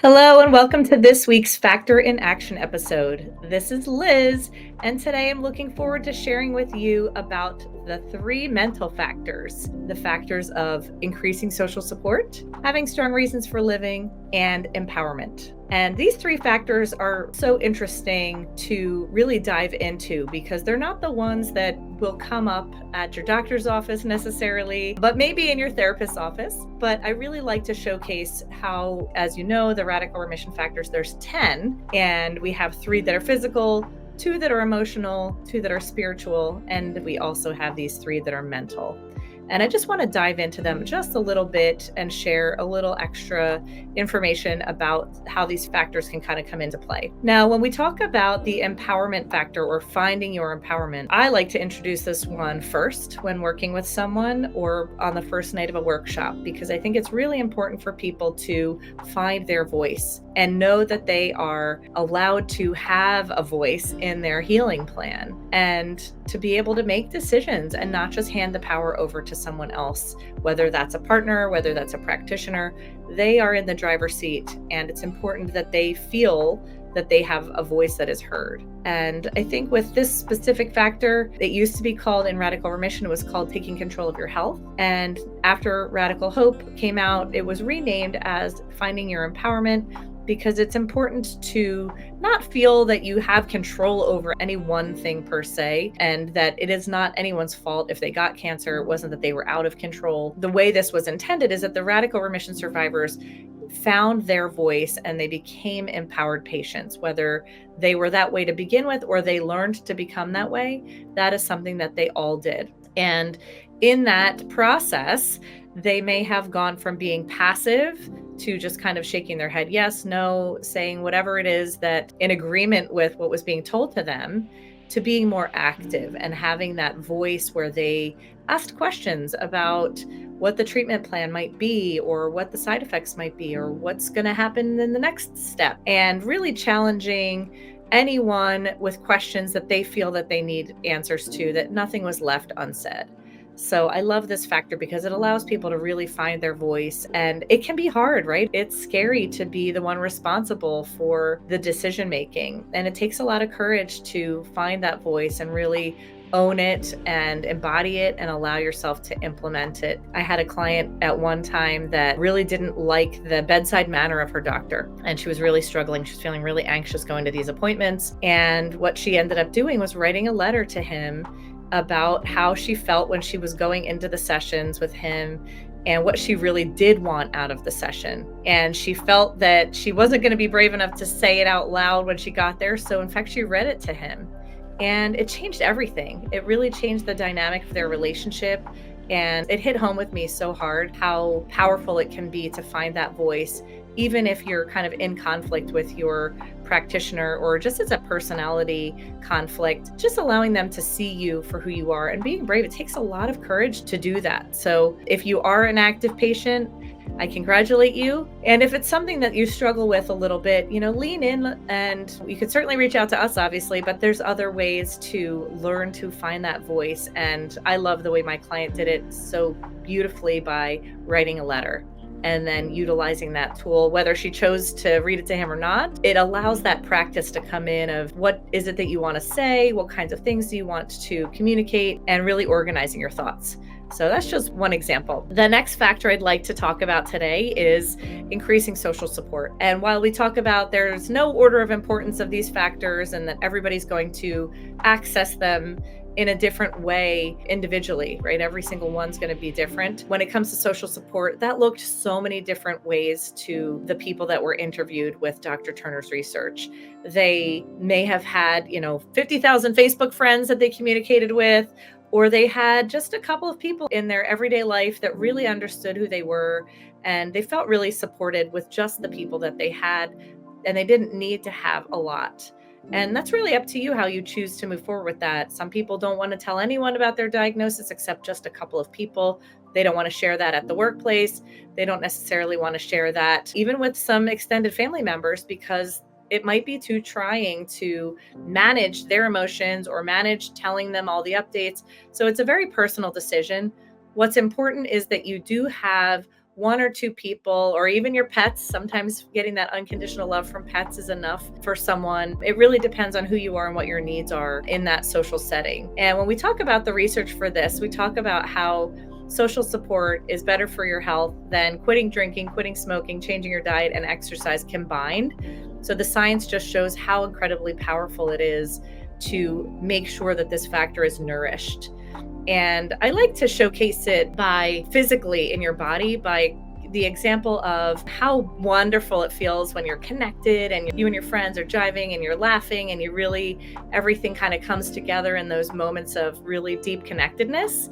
Hello, and welcome to this week's Factor in Action episode. This is Liz, and today I'm looking forward to sharing with you about the three mental factors: the factors of increasing social support, having strong reasons for living, and empowerment. And these three factors are so interesting to really dive into because they're not the ones that will come up at your doctor's office necessarily, but maybe in your therapist's office. But I really like to showcase how, as you know, the Radical Remission factors, there's 10, and we have 3 that are physical, 2 that are emotional, 2 that are spiritual, and we also have these 3 that are mental. And I just want to dive into them just a little bit and share a little extra information about how these factors can kind of come into play. Now, when we talk about the empowerment factor or finding your empowerment, I like to introduce this one first when working with someone or on the first night of a workshop, because I think it's really important for people to find their voice and know that they are allowed to have a voice in their healing plan and to be able to make decisions and not just hand the power over to someone else, whether that's a partner, whether that's a practitioner. They are in the driver's seat, and it's important that they feel that they have a voice that is heard. And I think with this specific factor, it used to be called, in Radical Remission, it was called taking control of your health. And after Radical Hope came out, it was renamed as finding your empowerment, because it's important to not feel that you have control over any one thing per se, and that it is not anyone's fault if they got cancer. It wasn't that they were out of control. The way this was intended is that the Radical Remission survivors found their voice and they became empowered patients, whether they were that way to begin with or they learned to become that way. That is something that they all did. And in that process, they may have gone from being passive to just kind of shaking their head, yes, no, saying whatever it is that in agreement with what was being told to them, to being more active and having that voice where they asked questions about what the treatment plan might be, or what the side effects might be, or what's going to happen in the next step, and really challenging anyone with questions that they feel that they need answers to, that nothing was left unsaid. So I love this factor because it allows people to really find their voice, and it can be hard, right? It's scary to be the one responsible for the decision making, and it takes a lot of courage to find that voice and really own it and embody it and allow yourself to implement it. I had a client at one time that really didn't like the bedside manner of her doctor, and she was really struggling. She was feeling really anxious going to these appointments. And what she ended up doing was writing a letter to him about how she felt when she was going into the sessions with him and what she really did want out of the session. And she felt that she wasn't going to be brave enough to say it out loud when she got there. So in fact, she read it to him, and it changed everything. It really changed the dynamic of their relationship. And it hit home with me so hard how powerful it can be to find that voice, even if you're kind of in conflict with your practitioner or just as a personality conflict, just allowing them to see you for who you are and being brave. It takes a lot of courage to do that. So if you are an active patient, I congratulate you. And if it's something that you struggle with a little bit, lean in, and you could certainly reach out to us, obviously, but there's other ways to learn to find that voice. And I love the way my client did it so beautifully by writing a letter and then utilizing that tool, whether she chose to read it to him or not. It allows that practice to come in of what is it that you want to say, what kinds of things do you want to communicate, and really organizing your thoughts. So that's just one example. The next factor I'd like to talk about today is increasing social support. And while we talk about there's no order of importance of these factors and that everybody's going to access them in a different way individually, right? Every single one's going to be different. When it comes to social support, that looked so many different ways to the people that were interviewed with Dr. Turner's research. They may have had, 50,000 Facebook friends that they communicated with, or they had just a couple of people in their everyday life that really understood who they were, and they felt really supported with just the people that they had, and they didn't need to have a lot. And that's really up to you how you choose to move forward with that. Some people don't want to tell anyone about their diagnosis except just a couple of people. They don't want to share that at the workplace. They don't necessarily want to share that even with some extended family members, because it might be too trying to manage their emotions or manage telling them all the updates. So it's a very personal decision. What's important is that you do have one or two people, or even your pets. Sometimes getting that unconditional love from pets is enough for someone. It really depends on who you are and what your needs are in that social setting. And when we talk about the research for this, we talk about how social support is better for your health than quitting drinking, quitting smoking, changing your diet, and exercise combined. So the science just shows how incredibly powerful it is to make sure that this factor is nourished. And I like to showcase it by physically in your body, by the example of how wonderful it feels when you're connected and you and your friends are jiving and you're laughing and you really, everything kind of comes together in those moments of really deep connectedness.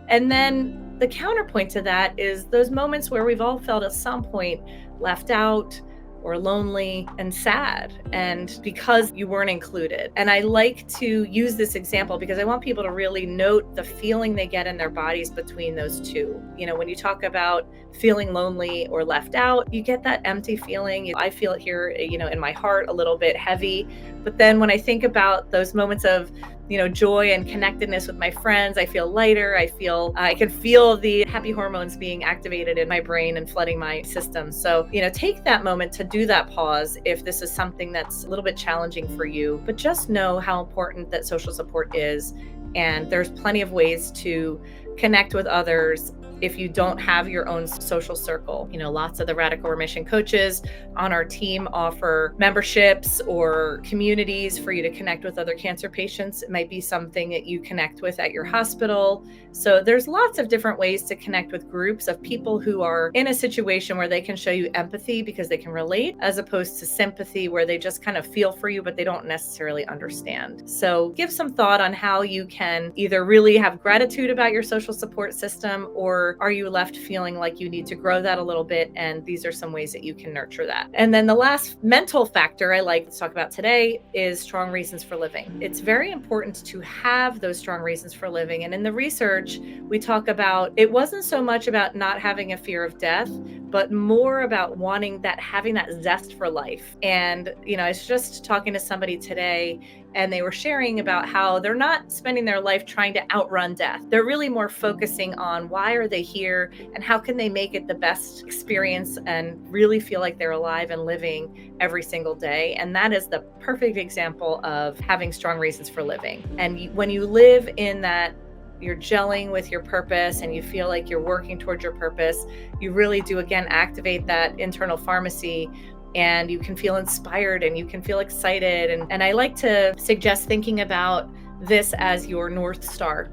And then the counterpoint to that is those moments where we've all felt at some point left out or lonely and sad, and because you weren't included. And I like to use this example because I want people to really note the feeling they get in their bodies between those two. You know, when you talk about feeling lonely or left out, you get that empty feeling. I feel it here, you know, in my heart, a little bit heavy. But then when I think about those moments of, you know, joy and connectedness with my friends, I feel lighter. I can feel the happy hormones being activated in my brain and flooding my system. So, you know, take that moment to do that pause if this is something that's a little bit challenging for you, but just know how important that social support is. And there's plenty of ways to connect with others if you don't have your own social circle. You know, lots of the Radical Remission coaches on our team offer memberships or communities for you to connect with other cancer patients. It might be something that you connect with at your hospital. So there's lots of different ways to connect with groups of people who are in a situation where they can show you empathy because they can relate, as opposed to sympathy where they just kind of feel for you, but they don't necessarily understand. So give some thought on how you can either really have gratitude about your social support system, or are you left feeling like you need to grow that a little bit? And these are some ways that you can nurture that. And then the last mental factor I like to talk about today is strong reasons for living. It's very important to have those strong reasons for living. And in the research, we talk about it wasn't so much about not having a fear of death, but more about wanting that, having that zest for life. And, you know, I was just talking to somebody today and they were sharing about how they're not spending their life trying to outrun death. They're really more focusing on why are they here and how can they make it the best experience and really feel like they're alive and living every single day. And that is the perfect example of having strong reasons for living. And when you live in that, you're gelling with your purpose and you feel like you're working towards your purpose, you really do, again, activate that internal pharmacy, and you can feel inspired and you can feel excited. And I like to suggest thinking about this as your North Star.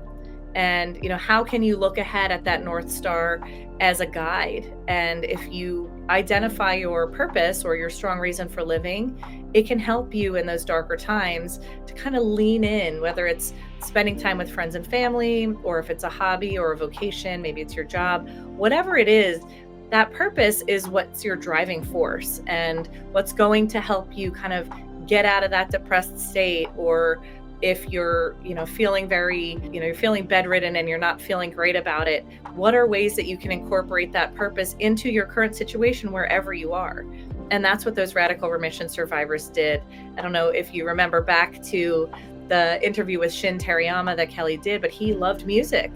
And, you know, how can you look ahead at that North Star as a guide? And if you identify your purpose or your strong reason for living, it can help you in those darker times to kind of lean in, whether it's spending time with friends and family, or if it's a hobby or a vocation, maybe it's your job, whatever it is. That purpose is what's your driving force and what's going to help you kind of get out of that depressed state. Or if you're, you know, feeling very, you know, you're feeling bedridden and you're not feeling great about it, what are ways that you can incorporate that purpose into your current situation wherever you are? And that's what those Radical Remission survivors did. I don't know if you remember back to the interview with Shin Teriyama that Kelly did, but he loved music.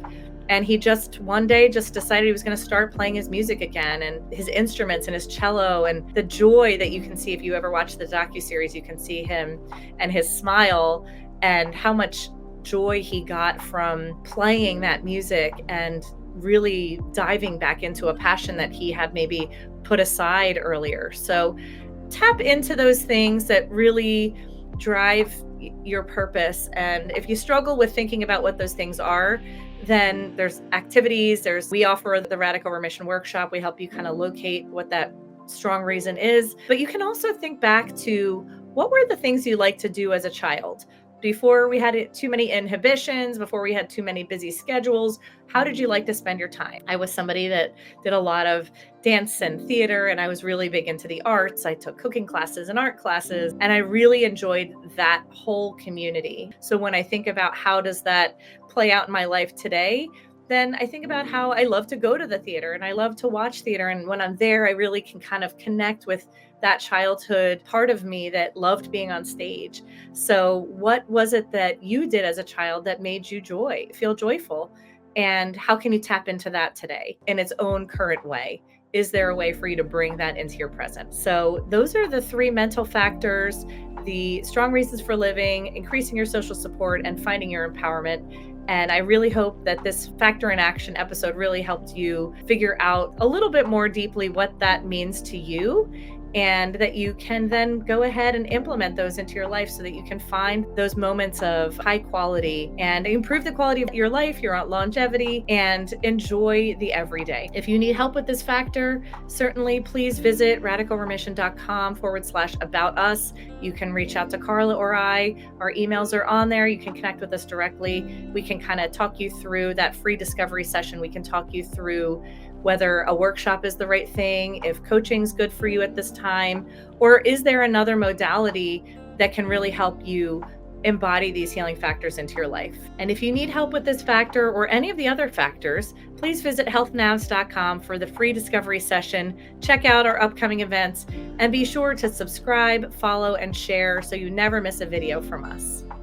And he just one day just decided he was going to start playing his music again, and his instruments and his cello, and the joy that you can see if you ever watch the docuseries, you can see him and his smile and how much joy he got from playing that music and really diving back into a passion that he had maybe put aside earlier. So tap into those things that really drive your purpose. And if you struggle with thinking about what those things are, then there's activities. We offer the Radical Remission workshop. We help you kind of locate what that strong reason is. But you can also think back to what were the things you liked to do as a child? Before we had too many inhibitions, before we had too many busy schedules, how did you like to spend your time? I was somebody that did a lot of dance and theater, and I was really big into the arts. I took cooking classes and art classes, and I really enjoyed that whole community. So when I think about how does that play out in my life today, then I think about how I love to go to the theater and I love to watch theater. And when I'm there, I really can kind of connect with that childhood part of me that loved being on stage. So what was it that you did as a child that made you feel joyful? And how can you tap into that today in its own current way? is there a way for you to bring that into your present? So those are the three mental factors: the strong reasons for living, increasing your social support, and finding your empowerment. And I really hope that this Factor in Action episode really helped you figure out a little bit more deeply what that means to you, and that you can then go ahead and implement those into your life so that you can find those moments of high quality and improve the quality of your life, your longevity, and enjoy the everyday. If you need help with this factor, certainly please visit radicalremission.com/about us. You can reach out to Karla or I. Our emails are on there. You can connect with us directly. We can kind of talk you through that free discovery session. We can talk you through whether a workshop is the right thing, if coaching's good for you at this time, or is there another modality that can really help you embody these healing factors into your life. And if you need help with this factor or any of the other factors, please visit healthnavs.com for the free discovery session. Check out our upcoming events and be sure to subscribe, follow, and share so you never miss a video from us.